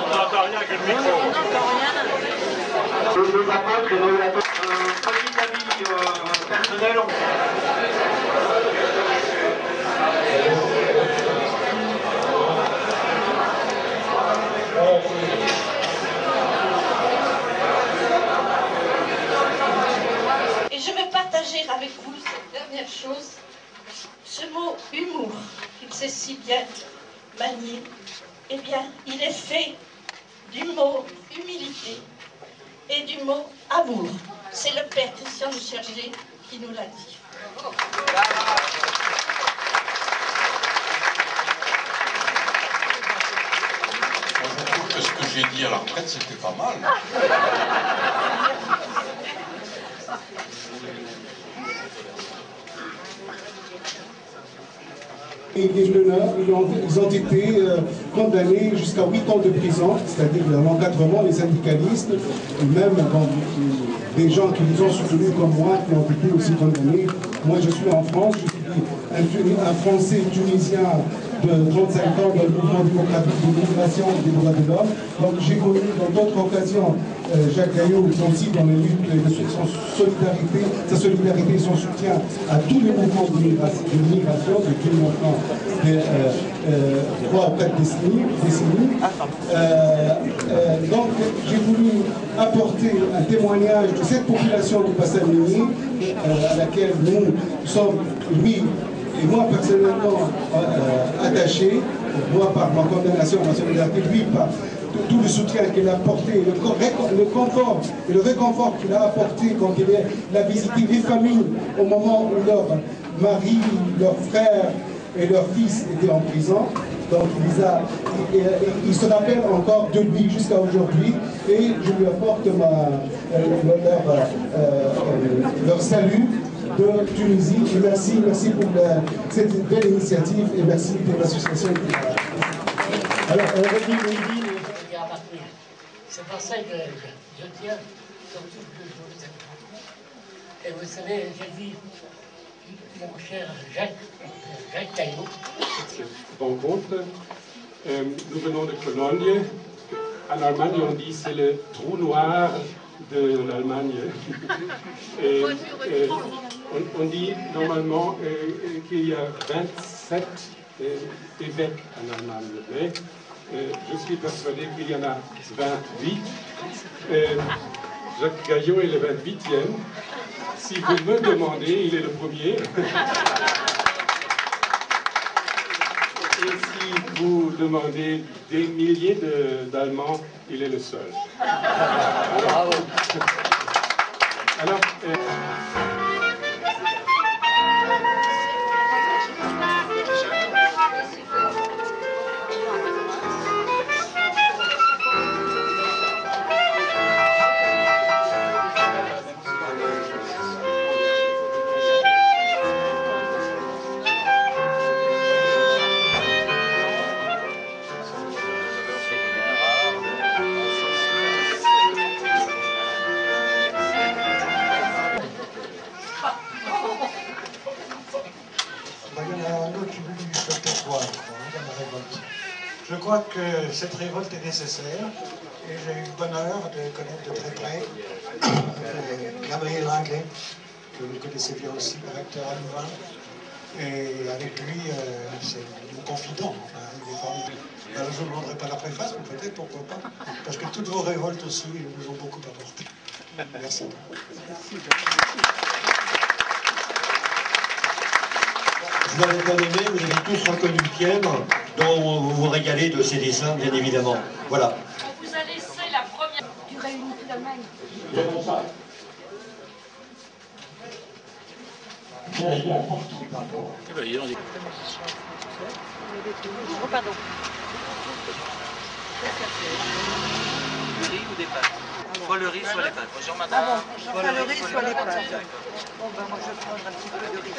n'entend rien avec le micro. Je vous apprends que nous avons un petit ami personnel. Et je vais partager avec vous cette dernière chose, ce mot humour, qu'il sait si bien manier. Eh bien, il est fait du mot humilité et du mot amour. C'est le père Christian de Chergé qui nous l'a dit. Je trouve que ce que j'ai dit à la retraite, c'était pas mal. Des meneurs, ils ont été condamnés jusqu'à 8 ans de prison, c'est-à-dire l'encadrement, les syndicalistes, et même des gens qui nous ont soutenus comme moi, qui ont été aussi condamnés. Moi, je suis en France, je suis un Français tunisien de 35 ans dans le mouvement démocratique de l'immigration et des droits de l'homme. Donc j'ai connu dans d'autres occasions Jacques Gaillot aussi dans les luttes de sa solidarité et son soutien à tous les mouvements de l'immigration depuis maintenant 3 ou 4 décennies. Donc j'ai voulu apporter un témoignage de cette population du bassin minier à laquelle nous sommes, lui et moi personnellement attaché, moi par ma condamnation à la solidarité, lui par tout le soutien qu'il a apporté, le confort et le réconfort qu'il a apporté quand il a visité les familles au moment où leur mari, leur frère et leur fils étaient en prison. Donc il se rappelle encore de lui jusqu'à aujourd'hui et je lui apporte leur salut de Tunisie. Et merci pour cette belle initiative et merci pour l'association. Alors, c'est pour ça que je tiens surtout que je vous aime. Et vous savez, j'ai dit, mon cher Jacques Caillot. Rencontre. Nous venons de Cologne. En Allemagne, on dit c'est le trou noir de l'Allemagne. On dit normalement qu'il y a 27 évêques en Allemagne. Mais je suis persuadé qu'il y en a 28. Jacques Gaillot est le 28e. Si vous me demandez, il est le premier. Et si vous demandez des milliers d'Allemands, il est le seul. Alors, je crois que cette révolte est nécessaire et j'ai eu le bonheur de connaître de très près Gabriel Langlais, que vous connaissez bien aussi, le recteur à Louvain. Et avec lui, c'est mon confident. Enfin, il est formidable. Alors, je ne vous demanderai pas la préface, mais peut-être pourquoi pas. Parce que toutes vos révoltes aussi nous ont beaucoup apporté. Merci. Vous l'avez pas nommé, vous avez tous reconnu le thème, dont vous vous régalez de ces dessins, bien évidemment. Voilà. On vous a laissé la première du Réunité d'Allemagne. Oh, pardon. Le riz ou des pâtes? Soit le riz, soit les pâtes. Bonjour madame. Ah bon, soit le riz, soit les pâtes. Bon, ben moi je vais prendre un petit peu de riz.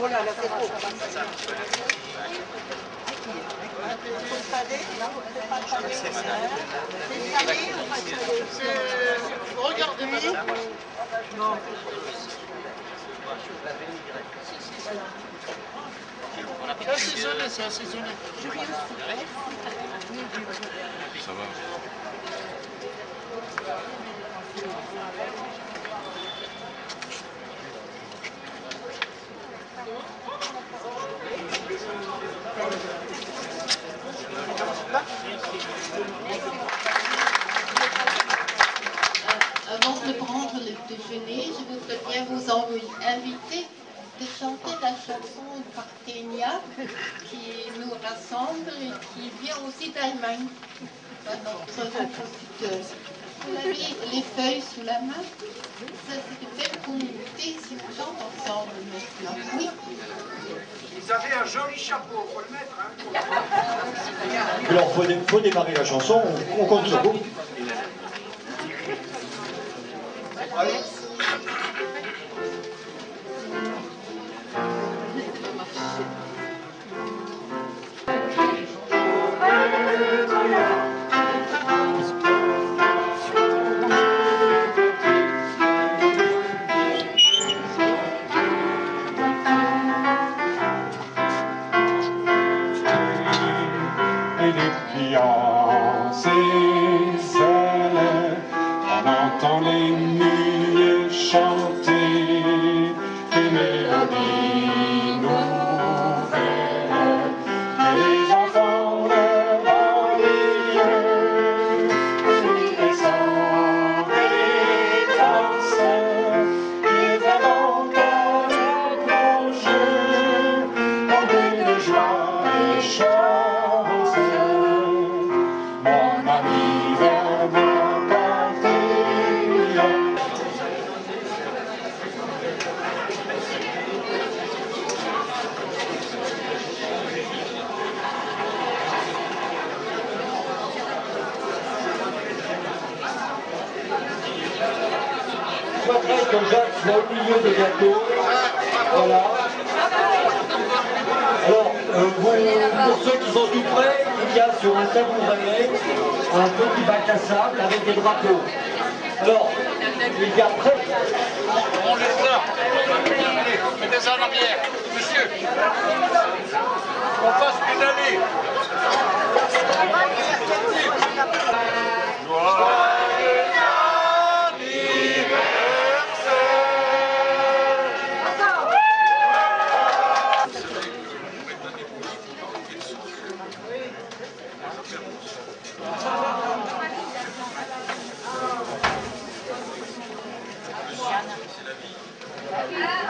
Oh là là, c'est trop. C'est salé? Non, c'est pas salé. C'est salé? Regardez. Non. C'est assaisonné, c'est assaisonné. Ça va. Avant de prendre le déjeuner, je voudrais bien vous inviter de chanter la chanson Parthenia qui nous rassemble et qui vient aussi d'Allemagne, notre compositeur. Vous avez les feuilles sous la main. Ça, c'est une belle communauté si on chante ensemble maintenant. Oui. Vous avez un joli chapeau, faut le mettre. Hein. Alors, faut démarrer la chanson, on compte sur vous. Et les fiancés seuls, on entend les muets chanter des mélodies nouvelles, et les enfants de banlieue, les sons et les danses, ils inventent de gros jeux, remplis de joie et chance. Mon ami vient m'apporter. Je souhaiterais que Jacques soit au milieu des gâteaux. Voilà. Alors, pour ceux qui sont tout près, il y a sur un tabouret un petit bac à sable avec des drapeaux. Alors, il y a près. On laisse ça. Mettez ça en arrière. Monsieur. On passe pédaler. C'est la vie.